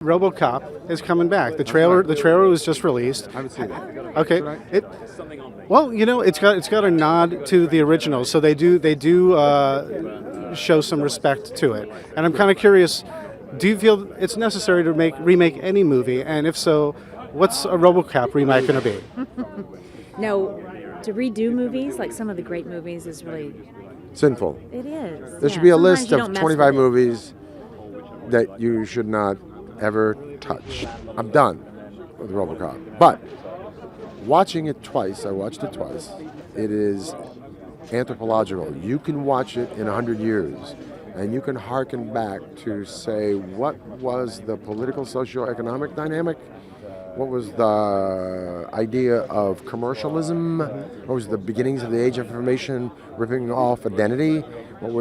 RoboCop is coming back. The trailer was just released. I haven't seen it. Okay. Well, it's got a nod to the original, so they do show some respect to it. And I'm kind of curious, do you feel it's necessary to remake any movie? And if so, what's a RoboCop remake going to be? No, to redo movies, like some of the great movies, is really, Sinful. it is. There yeah. should be a Sometimes list you of don't mess 25 with it. movies that you should not ever touch. I'm done with RoboCop. But watching it twice, I watched it twice, it is anthropological. You can watch it in 100 years and you can hearken back to say what was the political, socio-economic dynamic, what was the idea of commercialism, what was the beginnings of the age of information, ripping off identity, what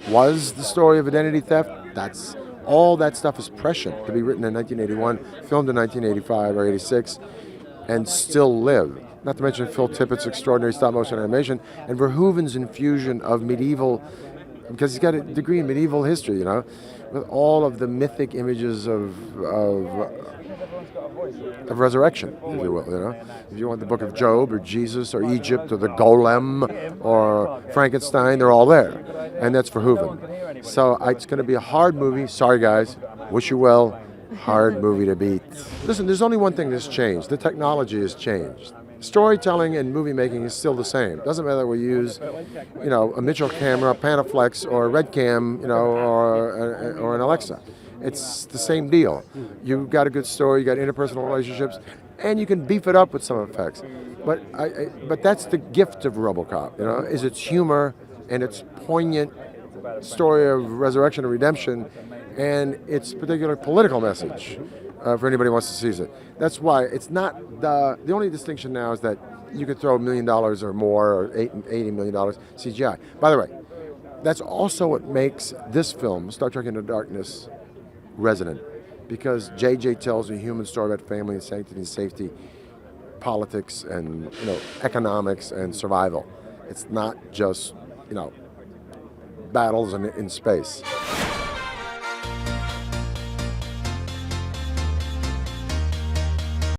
was the story of identity theft. That's all that stuff is prescient to be written in 1981, filmed in 1985 or 86, and still live. Not to mention Phil Tippett's extraordinary stop-motion animation and Verhoeven's infusion of medieval, because he's got a degree in medieval history, with all of the mythic images of resurrection, if you will. If you want the Book of Job or Jesus or Egypt or the Golem or Frankenstein, they're all there, and that's Verhoeven. So it's going to be a hard movie. Sorry, guys. Wish you well. Hard movie to beat. Listen, there's only one thing that's changed. The technology has changed. Storytelling and movie making is still the same. Doesn't matter whether we use, a Mitchell camera, Panaflex, or a Red Cam, or an Alexa. It's the same deal. You've got a good story, you got interpersonal relationships, and you can beef it up with some effects. But that's the gift of RoboCop. Is its humor and its poignant story of resurrection and redemption, and its particular political message for anybody who wants to seize it. That's why it's not the only distinction now is that you could throw $1 million or more, or $80 million CGI. By the way, that's also what makes this film, Star Trek Into Darkness, resonant, because JJ tells a human story about family and sanctity and safety, politics and economics and survival. It's not just battles in space.